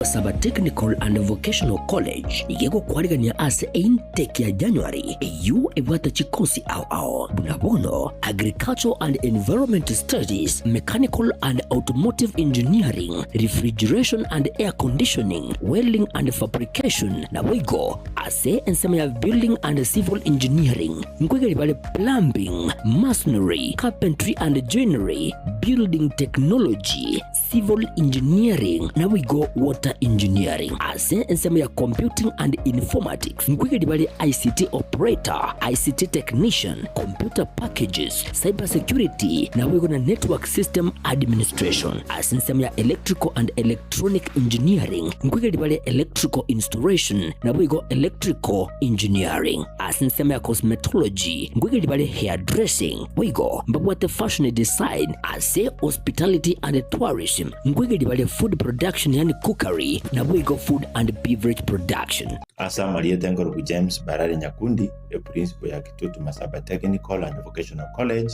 Masaba Technical and Vocational College igeko kwarigania ase intake ya January eyu ebwata chikosi ao bunabono Agricultural and Environment Studies, Mechanical and Automotive Engineering, Refrigeration and Air Conditioning, Welding and Fabrication na wigo ase ensema ya Building and Civil Engineering ngwegeli bale Plumbing, Masonry, Carpentry and Joinery, Building Technology, Civil Engineering na wigo Water Engineering ase ensema ya Computing and Informatics ngwegeli bale ICT Operator, ICT Technician, Computer Packages, Cyber Security na wigo na Network System Administration ase ensema ya Electrical and Electronic Engineering ngwegeli bale Electrical Installation na wigo Electrical Engineering ase ensema ya Cosmetology ngwegeli bale Hairdressing wigo mbabwate Fashion Design ase Hospitality and Tourism ngwegeli bale Food Production yani Cookery na wigo Food and Beverage Production. Asa Maria Tengorogu James Barari Nyakundi, principal ya Kitutu Masaba Technical and Vocational College,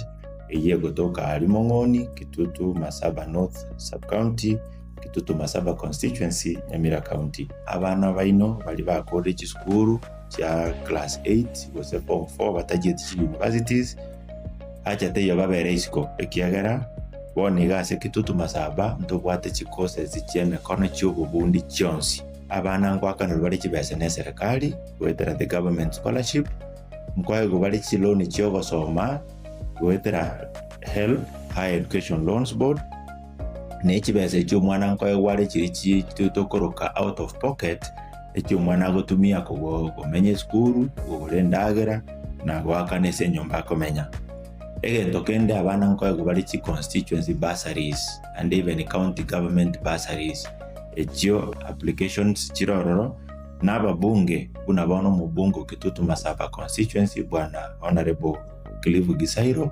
eye gotoka Alimongoni, Kitutu Masaba North Sub-County, Kitutu Masaba Constituency, Nyamira County. Abana baino bali ba college school cha class 8 gose form 4 batagiye universities acha teyo babere isiko ekiagera bone gase Kitutu Masaba ndobwate chikose zicheme kono cy'ububundi cyonsi. Abana ngwakana bali kibese ne serikali wetera the government scholarship mkwaye bali chiloni cyo gosoma wetera help higher education loans board ne kibese cyo mwana nkwaye wale kiri kitokoroka out of pocket ekyo mwana gotumia ko menye school urendagera na gwakane se nyomba komenya egento kende abana nkwaye bali chi constituency bursaries and even county government bursaries ekyo applications chirororo naba bunge unabono mu bungo Kitutu Masaba constituency bwana honorable Clive Gisairo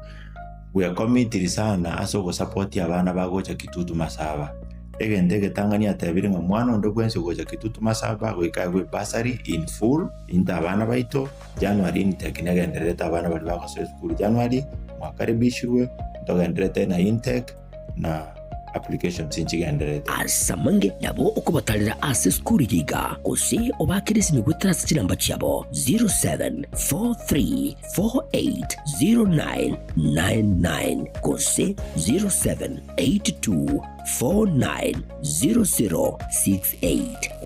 we are committed sana aso go support abana bagocha Kitutu Masaba egende tangani atabiri mwana ndo kwense gocha Kitutu Masaba wekagwe bursary in full inta abana baito January intake nagendereta abana bali bakoso school January mwakaribishwe ndogendereta na intake na application sinchigendereta asamange nabo okubatalira ase school yiga kose obakirisi migutara sikiramba cyabo 0743480999 kose 0782490068.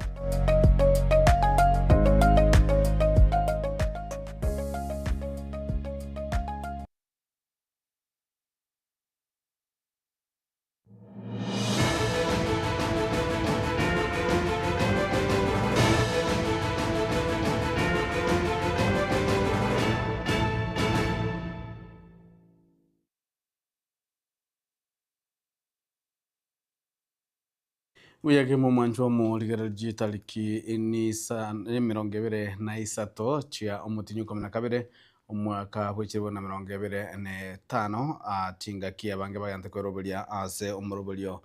Uyage mu mwanjo mu ligarji taliki inisa mirongebere na isato chia omutinyu 12 umwaka w'ikirbo na 25 atinga kia bange bagante ko robulia ase umurubulio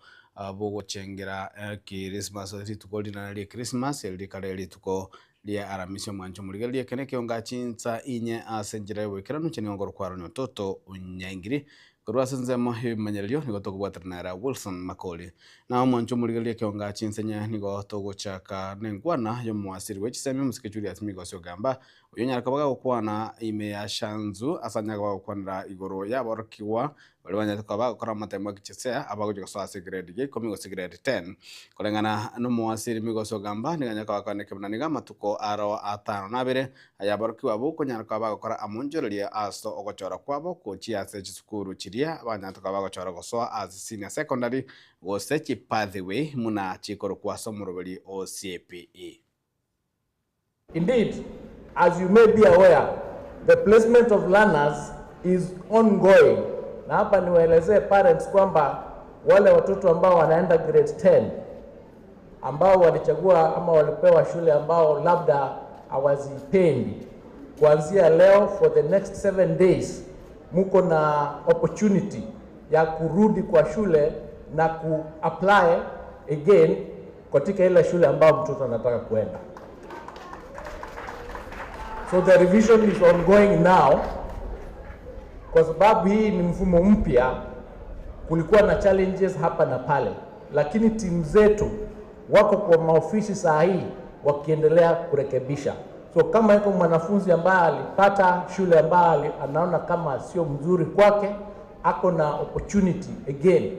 bogo chengera Christmas ritukolina li Christmas elikaleli tuko lia aramisho mwanjo mu ligarji keneke onga chinsa inye asenjira wekirano chenongoro kwaro nyototo unyangiri Kurwasa nzemo himanyelio nigo toko bwaternera Wilson Makoli na mwancho muligalia kionga chinsenya nigo toko chaka nengwana yo mwasiri wechisemi musikechuri atimigo sio gamba uyonya kabaga okwana ime ya shanzu asanya kabaga okwanira igoro ya borokiwa balibanya kabaga okora matemo kichesea abago jo so grade ge komigo grade 10 kolengana no mwasiri migo sio gamba niganya kabaga nekemna nigama tuko aro atano nabere aya borokiwa buko nya kabaga okora amonjolia asto ogochora kwabo ko chia se chukuru abana tukabago chora gosoa as senior secondary gose chi pathway muna chikoro kwa somurobeli o CPE. Indeed, as you may be aware, the placement of learners is ongoing. Na hapa niwaelezee parents kwamba wale watoto ambao wanaenda grade 10 ambao walichagua ama walipewa shule ambao labda hawazipendi, kuanzia leo for the next 7 days muko na opportunity ya kurudi kwa shule na ku-apply again katika ile shule ambayo mtoto anataka kuenda. So the revision is ongoing now. Kwa sababu hii ni mfumo mpya, kulikuwa na challenges hapa na pale, lakini timu zetu wako kwa maofisi saa hii wakiendelea kurekebisha. So kama yuko mwanafunzi ambaye alipata shule ambaye anaona kama sio mzuri kwake, ako na opportunity again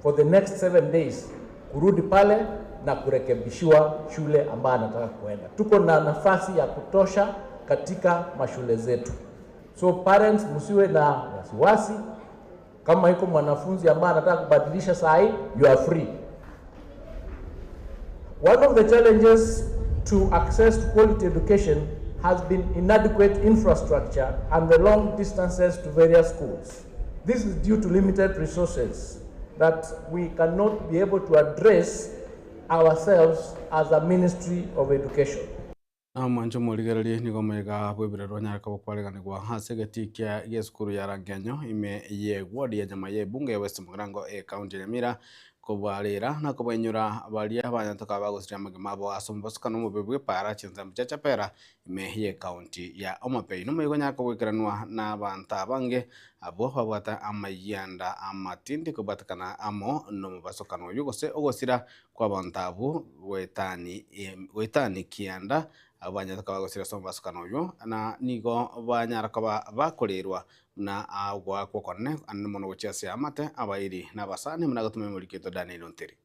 for the next 7 days kurudi pale na kurekebishiwa shule ambayo anataka kuenda. Tuko na nafasi ya kutosha katika mashule zetu. So parents, msiwe na wasiwasi. Kama yuko mwanafunzi ambaye anataka kubadilisha saa hii, you are free. One of the challenges to access to quality education has been inadequate infrastructure and the long distances to various schools. This is due to limited resources that we cannot be able to address ourselves as a Ministry of Education. Mwancho muligereri niko mwega bwebirero nyaraka bokwareganirwa hase getikia yeskuru ya Rangenyo ime ye ward ya nyama ye bunge West Mugirango county ya Nyamira kubwarira na kubenyura balia abanyantoka bagusira magimabo asomboska no mubebwe para chinza mchacha pera ime ye county ya Omapei no mwego nyaka bwekeranwa na banta bange abo babata amayanda amatindi kubatakana amo no mubasokano yugose ogosira kwa bantabu wetani kianda abanyaraka bagosira sombasukano yo na nigo banyaraka bakorerwa na agwa kokone anmono gochase amate abairi na basane munagatume muri kito Daniel Onteri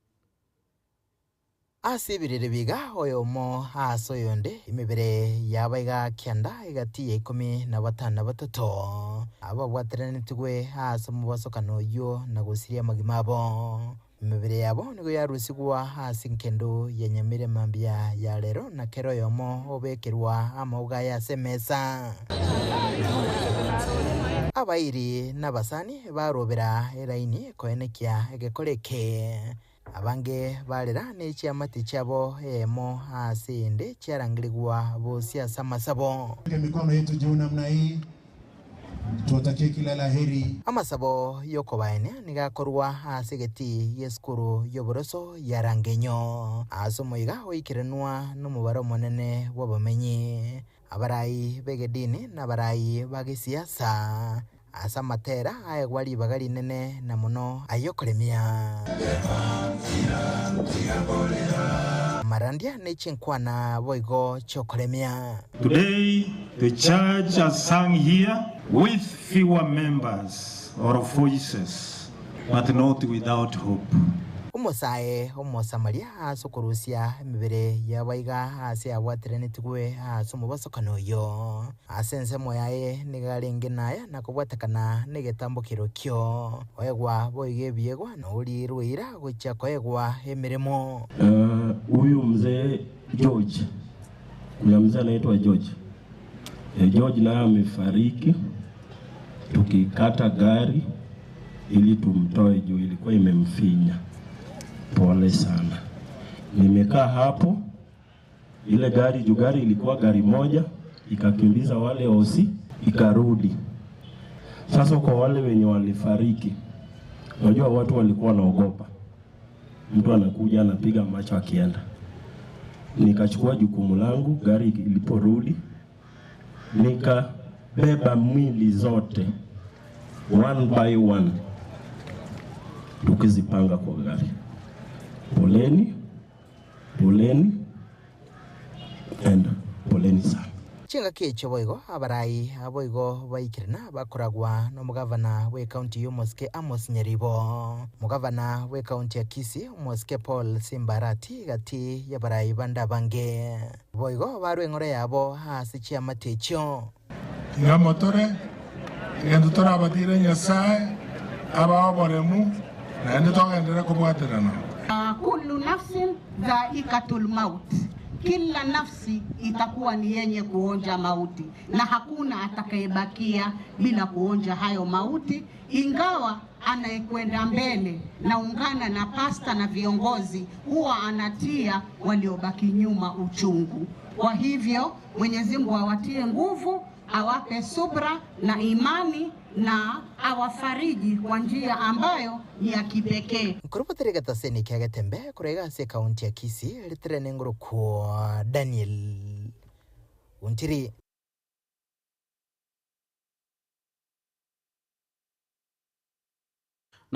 asibirire biga oyomo asoyonde imibere yabaiga kyanda igati 15 aba bwaterane tugwe asomo basokano yo na gosiria magimabo imibere yabo nigo yarusigwa hasi nkendo ya Nyamire mambia ya lero na kero yomo obekerwa amauga ya semesa abairi n'abasani barobera eraini koenekia egekoreke abange barera n'ekyamati cyabo emo asinde cyarangirwa bo siasa masabo mikono yetu juu namna hii tuwatakie kila laheri amasabo yoko baene nigakorwa asegeti yeskuru yoboroso ya Rangenyo asomoiga oikirenwa n'umubaro munene w'abamenyi abarayi begedini n'abarayi bagisiasa asa matera ayegwali bagari nene na muno ayokoremia marandia nechinkwana boigo chokoremia. Today the church has sung here with fewer members or voices but not without hope. Umusae Samaria asukurusia mibere ya baiga ase abwaterene tugwe asumubasokano yo asense moyae nigarenge naya nakubwatakana negetambo kirokyo oyegwa boige biegwa na uri ruira gocha koegwa emiremo. Huyu mzee George, kuna mzee anaitwa George. George naye amefariki tukikata gari ili tumtoe juu ilikuwa imemfinya. Pole sana. Nimekaa hapo ile gari jugari ilikuwa gari moja ikakimbiza wale osi ikarudi. Sasa kwa wale wenye walifariki, unajua watu walikuwa wanaogopa. Mtu anakuja anapiga macho akienda. Nikachukua jukumu langu, gari iliporudi nikabeba mwili zote one by one tukizipanga kwa gari. Poleni and poleni sana. Chinga kecho boigo abarayi aboigo baikirina bakoragwa no mugavana we county yo Moske Amos Nyeribo mugavana we county ya Kisii Moske Paul Simbarati gati ya barayi banda bange boigo barwe ngore yabo hasi chiamatecho ya motore yendutora abatire Nyasaye ababoremu na nditoka ndera kubwaterana. Kullu nafsin dhaikatul maut, kila nafsi itakuwa ni yenye kuonja mauti na hakuna atakayebakia bila kuonja hayo mauti. Ingawa anayekwenda mbele na ungana na pasta na viongozi huwa anatia waliobaki nyuma uchungu. Kwa hivyo Mwenyezi Mungu awatie nguvu, awape subra na imani na awafariji kwa njia ambayo ni ya kipekee. Kurupaterega taseni kiaga tembe kurega se kaunti ya Kisii litrene ngoro kwa Daniel Onteri.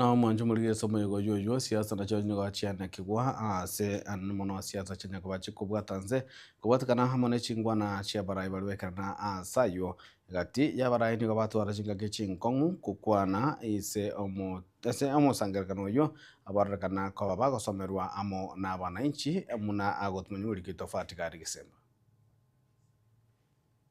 na mwanju muri somo yoyo siasa na cyo nyoga cyane kigwa ase anomono siasa cyane ko bachikubwa tanze kubatakana hamone chingwa na chia barai balwekana asayo gati ya barai ni gabatu arajinga gechinkongu kukwana ise omo sangerkano yo abarakana ko babago somerwa amo na bananchi muna agotmunyuri kitofati kari gisemba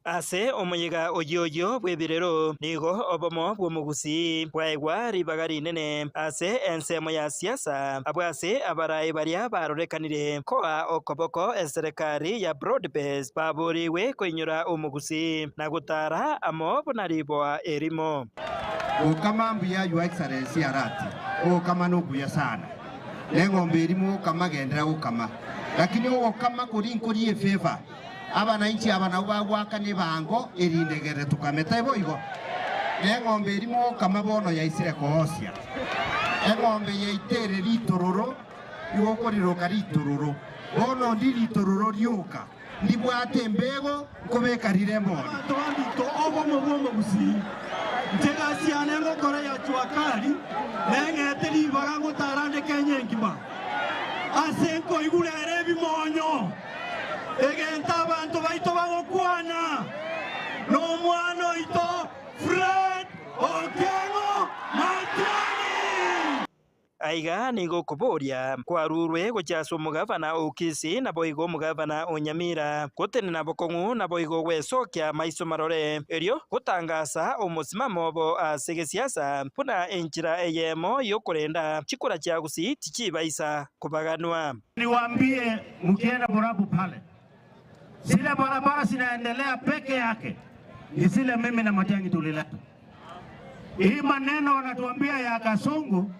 ase omuyiga oyoyo bwebirero nigo obomo bwomugusi bwaigwa ribagari nene ase ensemo ya siasa abwase abarai baria barorekanire koa okoboko eserikari ya broad-based baburiwe koinyura omugusi na gutara amo bunariboa erimo ukamambu ya Your Excellency arati ukama nubuya sana lengombe erimo kama gendera ukama lakini ukama kuri favor abananchi abana bagwakane bango erindegere tukameta ibo ng'ombe irimo kamabono ya isire kohosia ng'ombe ya itere ritororo yukoriro karitororo bono ndiritororo ryuka ndibwate mbego kobekarire mbona twandito obo mu gusi ntega siane ngokora ya chwakari nengete libaga ngutarande Kenya ngima asenko igurere bimonyo egenta abantu baito bagokwana no mwana ito Fred Okengo Matiang'i aiga nigo kuboria kwarurwe gochaso mugavana Okisi na boigo mugavana Onyamira gotene na bokongu na boigo gwesokia maiso marore erio gutangasa omusimamo bo asege siasa puna enchira eyemo yokurenda chikura cha gusi tichibaisa kubaganwa niwaambie mkienda Borabu pale zile barabara zinaendelea peke yake ni zile mimi na Matiang'i tulileta. Hii maneno wanatuambia ya Kasungu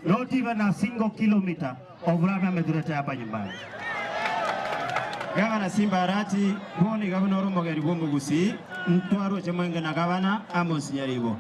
not even a single kilometer of lami ametuletea hapa nyumbani. Gavana Simba Arati boni gavana Romogeri Mugusi ntwaro chemenge na gavana Amos Nyaribo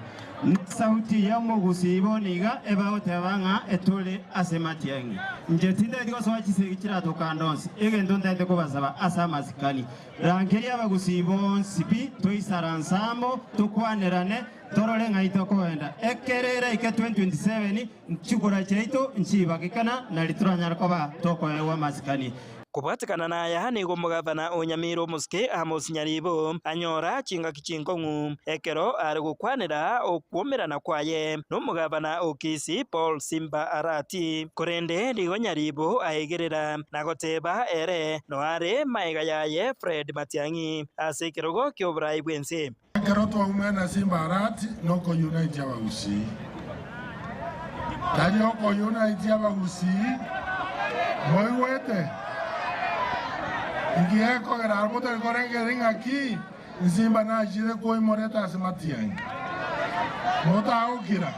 sauti ya Mugusi boniga ebaote abanga etole ase Matiang'i njetinde ndiko swachise kirato kandonsi egendo ndende kubasaba asa masikani rangeri abagusi bonsipi toisaransamo tukwanerane torole ngaito koenda ekerere ike 2027 nchikura cheito nchibakikana na lituranya koba toko ewa masikani kubwatikana naya nigo mugavana Onyamira Muske Amos Nyaribo anyora chinga kichinkongu ekero ari gukwanira okuomerana kwaye no mugavana Okisi Paul Simba Arati korende nigo Nyaribo aegerera nagoteba ere no are maiga yaye Fred Matiang'i ase kerogo kyobrai bwense ekero twaumena Simba Arati noko unite abagusi tari oko unite abagusi moiwete Ikieko gerar motor korengering aquí Simba na jide koi moreta ase Matiang'i mota aukira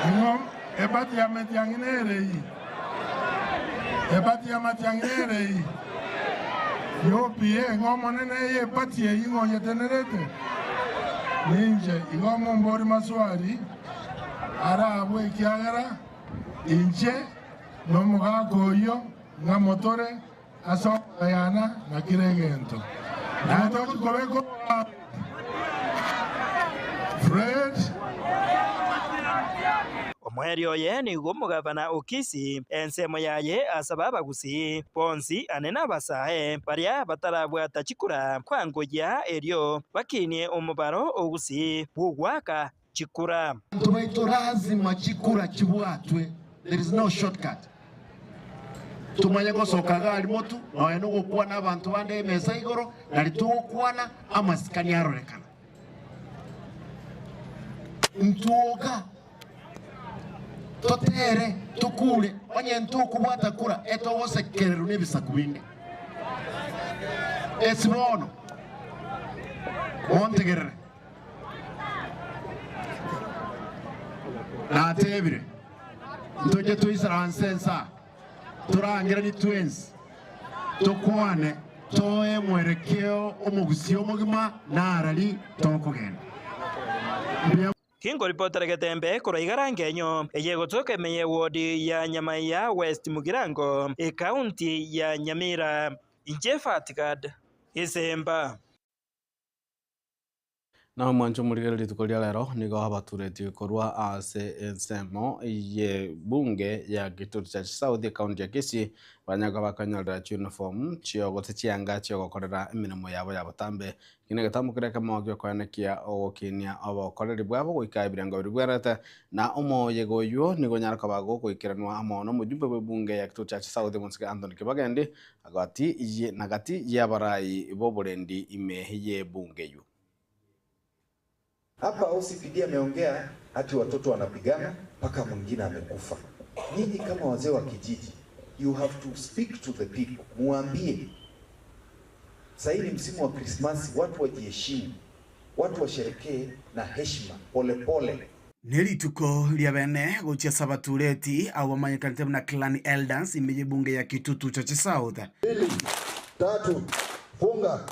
ingom ebati ya Matiang'i nerei ebati ya Matiang'i nerei yo pie ngom nene ye pati ye ingonye tenerete ninje ingom mbori maswari ara abwe kiagara inje no mugako yo nga motore aso yana na kiregento na to kubeko Fred omweri oye nigo mugavana Okisi ensemo yaye asaba abagusi bonsi anena basae baria batarabwata chikura kwangoya erio bakinie omubaro ogusi bugwaka chikura tubaito lazima chikura kibwatwe. There is no shortcut. Tumanye gosokaga alimotu no eno gukwana abantu bande mesa igoro nari tukwana amasikani arorekana ntuoga totere tukule onye ntukubwata kura eto wosekereru nebisakubinde esimono ontegerere na tebire ntoje tuisara ansensa turangira ni twins tukwane toe mwerekeo omugusi omugima narari tokugenda Kingo reporter Getembe kuraiga Ngenyo eyegotoka menye wodi ya Nyamaiya West Mugirango county ya Nyamira Injefatigad Isemba na mwancho murigereri tukoria lero nigo habatureti korwa ase ensemo ye bunge ya Gitutu cha South County ya Kisii banyaga bakanyalira uniform chio gotichianga chio gokorera emirimo yabo ya butambe kine getamukire kamogyo kwanekia ogokinia obokoreri bwabo goikabira ngo birwerete na omoye goyo nigo nyaraka bago goikiranwa amono mujumbe bwe bunge ya Gitutu cha South Monsike Anthony Kibagendi agati ye nagati yabarai boburendi imehiye bunge yu. Hapa OCPD ameongea hati watoto wanapigana mpaka mwingine amekufa. Nyinyi kama wazee wa kijiji, you have to speak to the people. Muambie. Sasa ni msimu wa Christmas, watu wajiheshimu. Watu washerekee na heshima pole pole. Nerituko lia bene gochia sabatureti au amanyekanite na clan elders imeje bunge ya Gitutu cha South. 2 3 funga.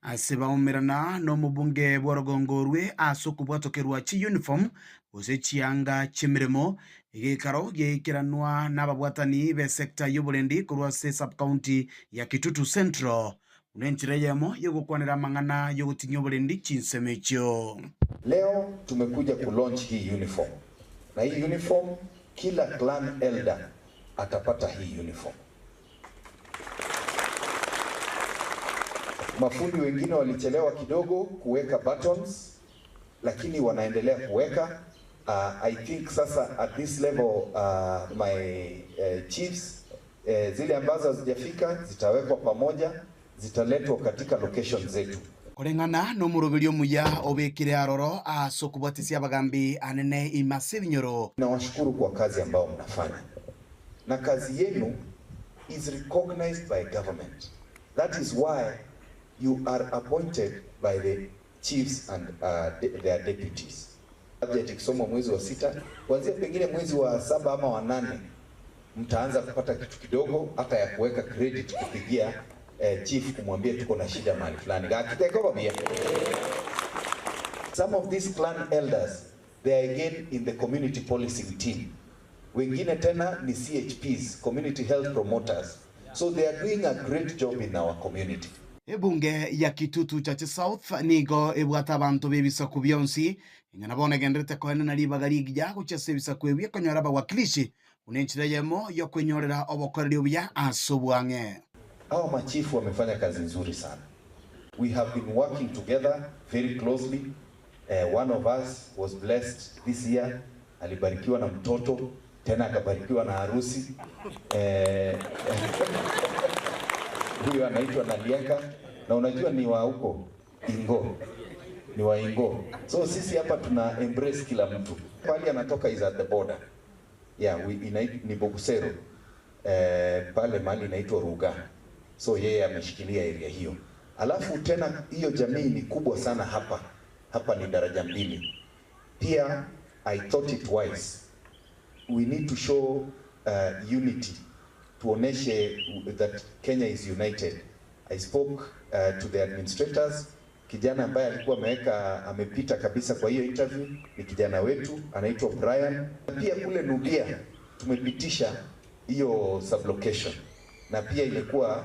Aseba umirana no mubunge bwarogongorwe asokubwatokerwa chi uniform osechianga chimiremo igikaro gikiranwa n'ababwatani be sector y'uburendi kurwa se sub county ya Gitutu Central unenchireyemo yogukwanira mangana yogutinyo uburendi chinsemecho. Leo tumekuja ku-launch hii uniform. Na hii uniform kila clan elder atapata hii uniform. Mafundi wengine walichelewa kidogo kuweka buttons, lakini wanaendelea kuweka. I think sasa at this level my chiefs zile ambazo hazijafika zitawekwa pamoja, zitaletwa katika location zetu. Korengana no murogerio muya obekire aroro asokubwatisia bagambi anene imasive nyoro. Nawashukuru kwa kazi ambao mnafanya. Na kazi yenu is recognized by government. That is why you are appointed by the chiefs and their deputies. Budget kisoma mwezi wa 6, kuanzia pengine mwezi wa 7 ama wa 8 mtaanza kupata kitu kidogo hata ya kuweka credit kupigia chief kumwambia tuko na shida mahali fulani. Some of these clan elders, they are again in the community policing team. Wengine tena ni CHPs, community health promoters. So they are doing a great job in our community. Ebunge ya Gitutu cha South nigo ebwata abantu bebisa kubyonsi ingana bone gendrete ko na libagarigya gucha sebisa kwebye konyora abawakilishi unenchireyemo yo kwenyorera obokoreri obya asobwange. Hao machifu wamefanya kazi nzuri sana. We have been working together very closely. One of us was blessed this year, alibarikiwa na mtoto, tena akabarikiwa na harusi. Huyo anaitwa Nalieka, na unajua ni wa huko Ingo. Ni wa Ingo. So sisi hapa tuna embrace kila mtu. Pale anatoka is at the border. Yeah, ni Bogusero. Pale mali inaitwa Ruga. So yeye ameshikilia area hiyo. Alafu tena hiyo jamii ni kubwa sana hapa. Hapa ni daraja 2. Pia I thought it wise. We need to show unity. Tuoneshe that Kenya is united. I spoke to the administrators. Kijana ambaye alikuwa amepita kabisa kwa hiyo interview ni kijana wetu anaitwa Brian. Pia kule Nubia tumepitisha hiyo sublocation na pia ilikuwa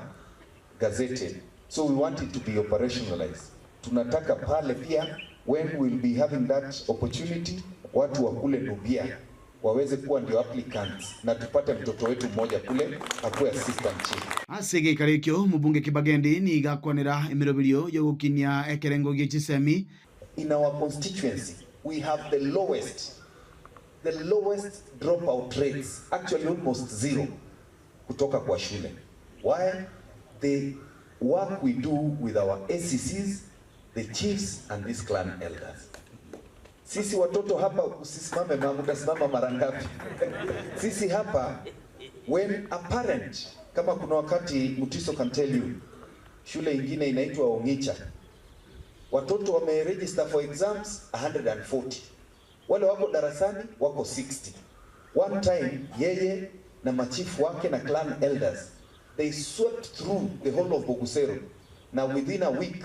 gazetted. So we want it to be operationalized. Tunataka pale pia when we'll be having that opportunity watu wa kule Nubia waweze kuwa ndio applicants na tupate mtoto wetu mmoja kule akuwe assistant chief. Asege karekyo mubunge Kibagendi ni gakwanira emirobirio yo gukinya ekerengo gichisemi. In our constituency we have the lowest dropout rates, actually almost zero kutoka kwa shule. Why? The work we do with our ACCs, the chiefs and these clan elders. Sisi watoto hapa usisimame na utasimama mara ngapi? Sisi hapa when a parent, kama kuna wakati Mutiso can tell you, shule ingine inaitwa Ongicha. Watoto wameregister for exams 140. Wale wako darasani wako 60. One time yeye na machifu wake na clan elders, they swept through the whole of Bogusero. Now within a week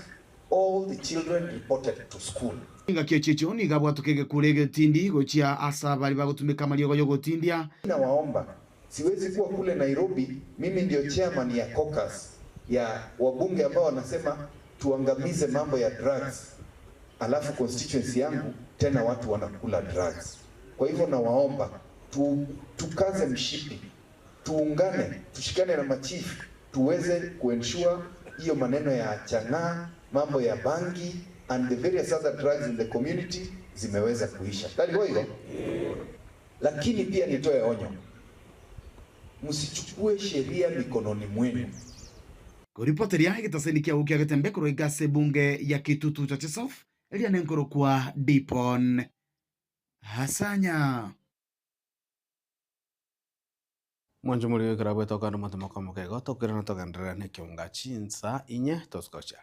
all the children reported to school. Inga kichicho ni gabwatukege kurege tindi gochia asa bali bagutumika maliogo yogo tindia. Na waomba siwezi kuwa kule Nairobi, mimi ndio chairman ya caucus ya wabunge ambao wanasema tuangamize mambo ya drugs. alafu constituency yangu tena watu wanakula drugs. Kwa hivyo nawaomba tukaze mshipi, tuungane, tushikane na machief, tuweze kuensure hiyo maneno ya chang'aa, mambo ya bangi and the various other drugs in the community zimeweza kuisha. Ndivyo hivyo. Lakini pia nitoe onyo, msichukue sheria mikononi mwenu. Kuripoteria gitaseni kia ukia getembe kuroiga sebunge ya Kitutu Chache South elia nenkoro kwa Dipon Hasanya mwanjo muri karabwe toka ndo mata makamo kego tokira na toka ndra ne kyonga chinsa inye toskocha.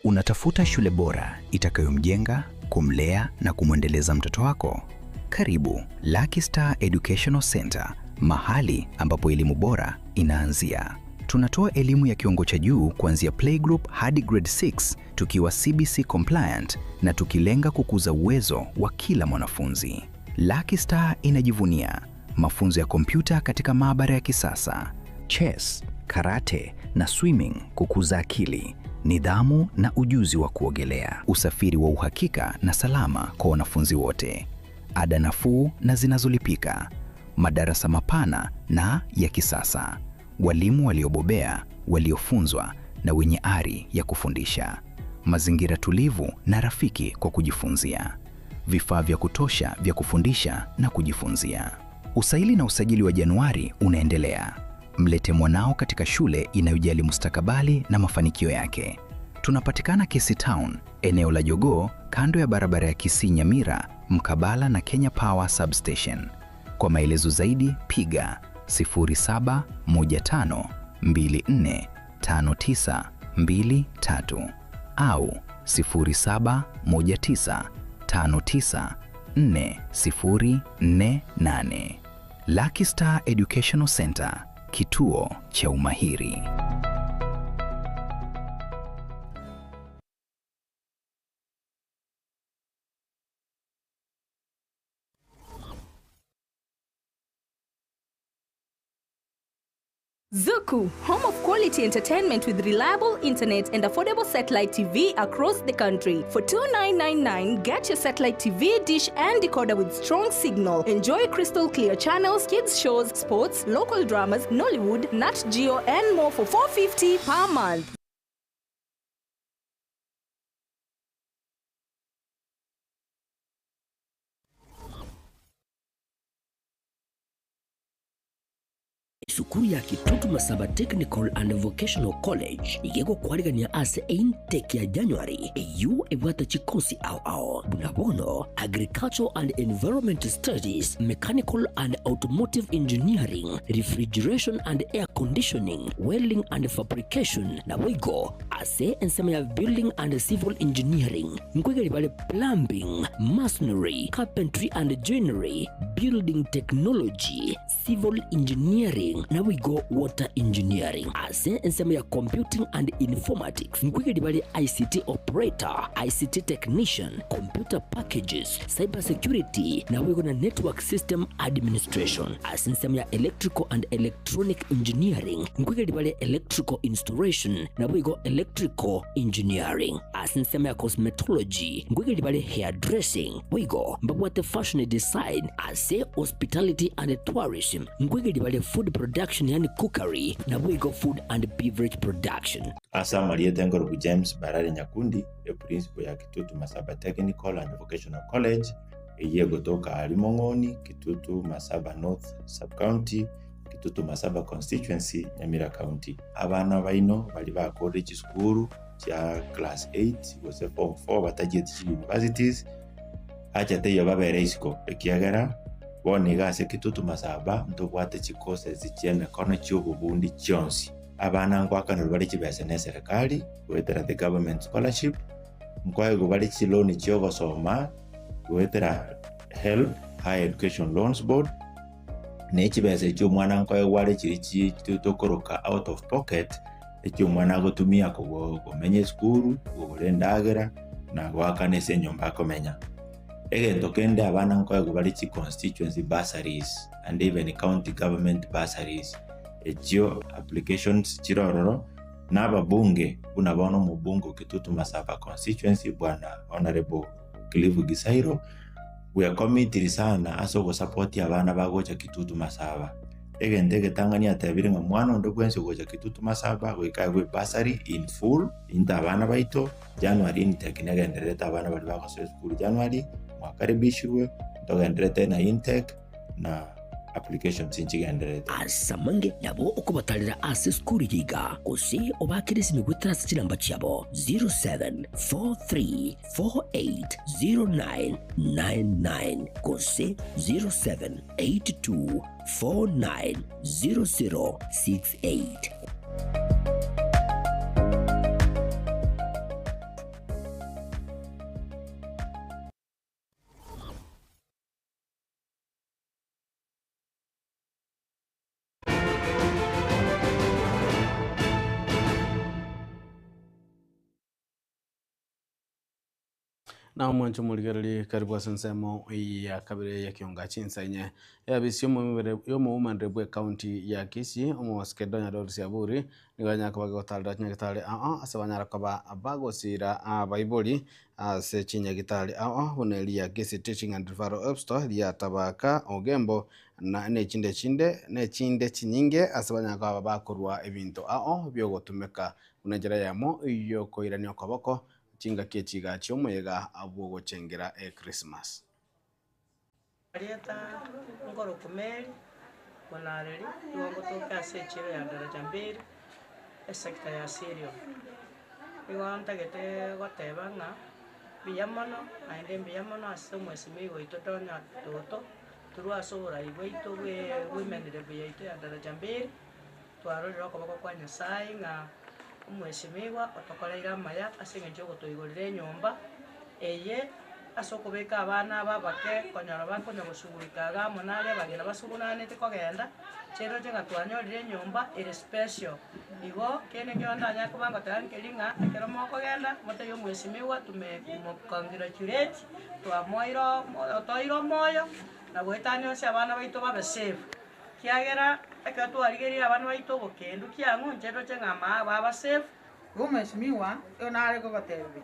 Unatafuta shule bora itakayomjenga, kumlea na kumwendeleza mtoto wako? Karibu Lucky Star Educational Center, mahali ambapo elimu bora inaanzia. Tunatoa elimu ya kiwango cha juu kuanzia playgroup hadi grade 6 tukiwa CBC compliant na tukilenga kukuza uwezo wa kila mwanafunzi. Lucky Star inajivunia mafunzo ya kompyuta katika maabara ya kisasa, chess, karate na swimming kukuza akili, nidhamu na ujuzi wa kuogelea, usafiri wa uhakika na salama kwa wanafunzi wote, ada nafuu na zinazolipika, madarasa mapana na ya kisasa, walimu waliobobea, waliofunzwa na wenye ari ya kufundisha, mazingira tulivu na rafiki kwa kujifunzia, vifaa vya kutosha vya kufundisha na kujifunzia. Usaili na usajili wa Januari unaendelea. Mlete mwanao katika shule inayojali mustakabali na mafanikio yake. Tunapatikana Kisii Town, eneo la Jogoo, kando ya barabara ya Kisii Nyamira, mkabala na Kenya Power Substation. Kwa maelezo zaidi piga 0715245923 au 0719594048. Lucky Star Educational Center, kituo cha umahiri. Zuku, home of quality entertainment with reliable internet and affordable satellite TV across the country. For $29.99, get your satellite TV dish and decoder with strong signal. Enjoy crystal clear channels, kids shows, sports, local dramas, Nollywood, Nat Geo and more for $4.50 per month. Sukuru ya Kitutu Masaba Technical and Vocational College igego kwarigania ase intake ya January eyu ebwata chikosi ao bunabono Agricultural and Environment Studies, Mechanical and Automotive Engineering, Refrigeration and Air Conditioning, Welding and Fabrication na wigo ase ensema ya Building and Civil Engineering, nkwegeli bale Plumbing, Masonry, Carpentry and Joinery, Building Technology, Civil Engineering na we go Water Engineering. Ase ensema ya Computing and Informatics, nkwegeli bale ICT Operator, ICT Technician, Computer Packages, Cyber Security na we go na Network System Administration. Ase ensema ya Electrical and Electronic Engineering, nkwegeli bale Electrical Installation na we go Electrical Engineering. Ase ensema ya Cosmetology, nkwegeli bale Hairdressing, we go mbabwate Fashion Design. Ase Hospitality and Tourism, nkwegeli bale Food Production yani cookery na wigo Food and Beverage Production. Asa Marieta Ngorogu James Barari Nyakundi, the principal ya Kitutu Masaba Technical and Vocational College, eye gotoka Alimongoni, Kitutu Masaba North Sub-County, Kitutu Masaba Constituency, Nyamira County. Abana baino bali ba college school cha class 8 wose form 4 batagiye universities. Acha teyo babere isiko ekiagera boniga ase Kitutu Masaba ntobwate chikose zicheme kono cy'ububundi cyonsi. Abana ngwakana bari kibese ne serikali wetera the government scholarship nkwaye bari kiloni cyo gosoma wetera help Higher Education Loans Board nechibese ekyo mwana nkoye wale kiri kitokoroka out of pocket ekyo mwana gotumia komenya skuru gorendagera na gwakanese enyomba komenya egento kende abana nkoye gobali chi constituency bursaries and even county government bursaries ekyo applications chirororo n'ababunge bunabono mu bungo Kitutu Masaba constituency bwana Honorable Clive Gisairo we are committed sana aso go support abana bagocha Kitutu Masaba egende Tanganyika tabiri nga mwana ndo kwense gocha Kitutu Masaba we bursary in full inta abana baito January intake negendereta abana bali bakoze school January mwakaribishwe ndogendereta na intake na applications inchigendereta asamange nabo okubatalira ase skuru yiga kose obakirisi migwetrasa chilamba chiabo 0743480999 kose 0782490068. na mwancho muligerali karibu asensemo ya kabire ya kionga chinsainye ya bisi yomo umandrebwe county ya Kisii omo waskedonya dorisi aburi niganya kwa gotalda nyagitale asabanyara kwa abago sira abaiboli se chinya gitale honeli ya Kisii Teaching and Referral Officer ya tabaka ogembo na ne chinde chinyinge asabanyara kwa bakorwa ebinto byo gotumeka unajira yamo iyo koiranyo koboko chinga kechiga chomuyega abwo gochengera Christmas Arieta ngoro kumeli wanareli iwango toka sechiro ya daraja mbili sector ya Sirio iwanta gete gotebanga biyamano aende biyamano asomwesimi goito tonya toto turwa sobora igweito we women rebeito ya daraja mbili twarorero koboko kwa Nyasaye nga umwesimiwa otokoleira maya asengeje gotoigorire nyomba eye asokobeka abana babake konyara bakonya gusugurikaga monale bagera basugunane tikogenda chero jenga twanyorire nyomba ere special igo kene kyonda nya kubanga tankelinga ekero moko genda mote yo mwesimiwa congratulate twamoiro toiro moyo na goetanyo se abana baito babe safe kiagera ekatu arigeria abana baito bokendu kiangu njero chengama baba safe umeshimiwa onare ko batebi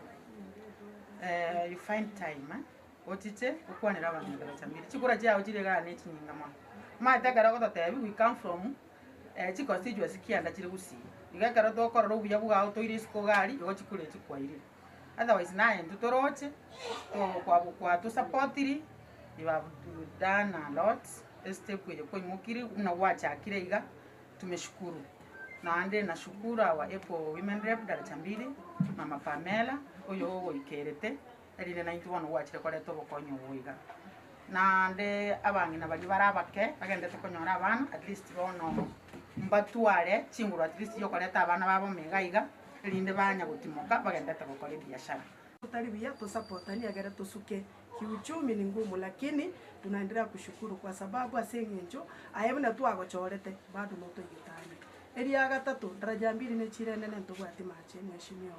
you find time otite ukwanira abantu bachamira chikura chao chirega ne chinyingama matagara ko tatebi we come from constituency kianda chiri gusi igakara to kororo buya buga auto irisko gari yo chikure chikwaire otherwise naye tutoroche kwa to supportiri you have done a lot step kwa mukiri na wacha kirega tumeshukuru na ande na shukuru wa epo women rep daraja mbili mama Pamela oyo oikerete eri 91 wachire kore to bokonyo wiga na ande abangina bali barabake bagende tukonyora abana at least bono mbatuare chinguru at least yo koreta abana babo megaiga erinde banya gutimoka bagende tukokore biashara tutaribia to support ni agera tusuke kiuchumi ni ngumu, lakini tunaendelea kushukuru kwa sababu asengenjo ayebona tu agochorete bado moto igitani eria gatatu daraja mbili ne chirene ne ntugwati mache mweshimiwa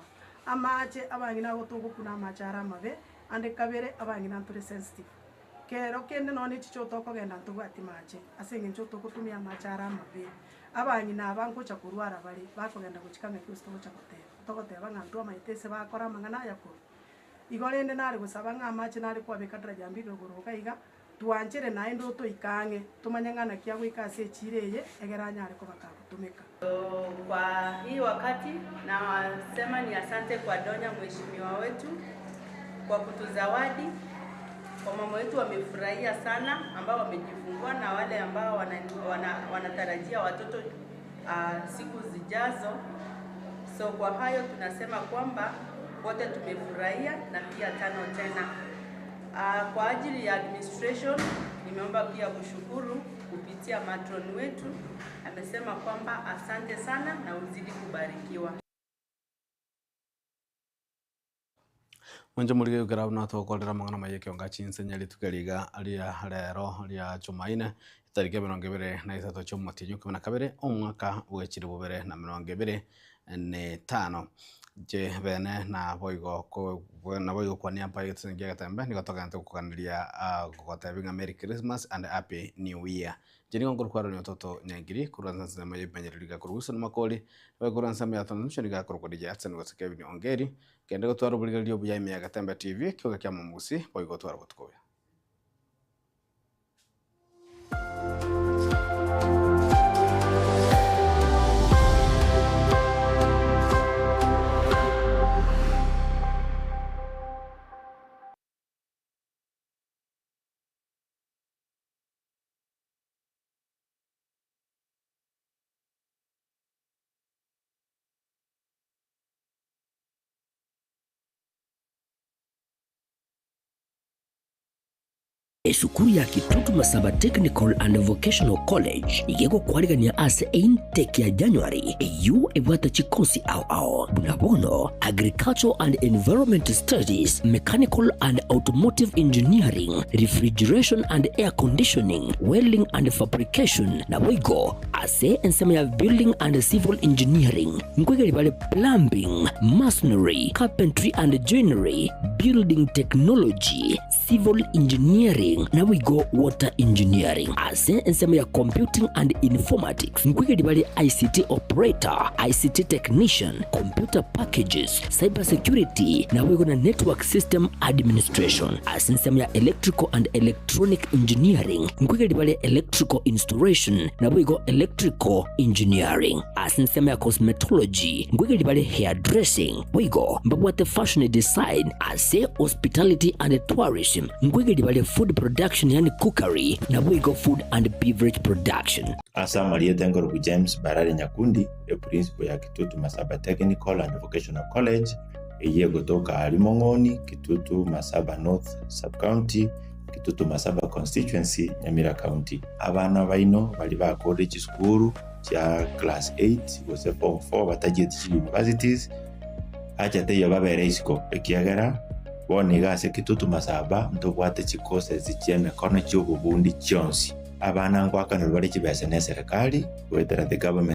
amache abangina gotungu kuna machara mabe ande kabere abangina ntore sensitive kero kende none chicho toko genda ntugwati mache asengenjo to kutumia machara mabe abangina abangocha kurwara bali bakogenda guchikame kristo gocha goteba ngantu amaitese bakora mangana yakuru igorende nari gusaba ng'amache nari kwabeka daraja mbili guruka iga tuanjire naye ndo toikange tumanyangana kia gwikase echireye egeranyare ko bakagutumika. Kwa hii wakati nasema ni asante kwa Donya mheshimiwa wetu kwa kutuzawadi. Kwa mama wetu wamefurahia sana ambao wamejifungua na wale ambao wanatarajia watoto siku zijazo. So kwa hayo tunasema kwamba wote tumefurahia na pia tano tena. Kwa ajili ya administration nimeomba pia kushukuru kupitia matron wetu, amesema kwamba asante sana na uzidi kubarikiwa. Mwenje mulige ukira na twakolera mangana maye kionga chinse nyali tukeliga alia rero alia chumaine tarike 23 cy'umutinyu 12 umwaka w'ekiri bubere na 25 je bene na boigo kwa niaba y'itsingiye gatembe ni gatoka kukandiria gukotebinga Merry Christmas and Happy New Year. Jeni ngoro kwa ronyo toto nyangiri kuranza sinema yipenyerika kuruhusu na makoli kuranza ya tanisho ni gakoro kwa DJ Atsen kwa Kevin Ongeri kende gutwara buligalio buya ime gatembe TV kyoga kya mumusi boigo twara gutkoya. Esukuru ya Kitutu Masaba Technical and Vocational College igego kwarigania ase intake ya January eyu ebwata chikosi ao bunabono Agriculture and Environment Studies, Mechanical and Automotive Engineering, Refrigeration and Air Conditioning, Welding and Fabrication na wigo ase ensema ya Building and Civil Engineering ngwege libale Plumbing, Masonry, Carpentry and Joinery, Building Technology, Civil Engineering na we go Water Engineering. Ase ensema ya Computing and Informatics ngwege libale ICT Operator, ICT Technician, Computer Packages, Cyber Security na we go na Network System Administration. Ase ensema ya Electrical and Electronic Engineering ngwege libale Electrical Installation na we go Electrical Engineering. Ase ensema ya Cosmetology ngwege libale Hairdressing we go mbabwate Fashion Design. Ase Hospitality and Tourism ngwege libale Food Production yani cookery na we go Food and Beverage Production. Asa Maria Tengoro James Barari Nyakundi principal ya Kitutu Masaba Technical and Vocational College eye gotoka Alimongoni, Kitutu Masaba North Sub-County, Kitutu Masaba Constituency, Nyamira County. Abana baino bali ba college school ya class 8 gose form 4 batagiye universities acha teyo babere isiko ekiagera bone gase Kitutu Masaba ndobwate chikose zicheme kono cy'ububundi cyonsi abana ngwakana bari kibese ne serikali wetera the government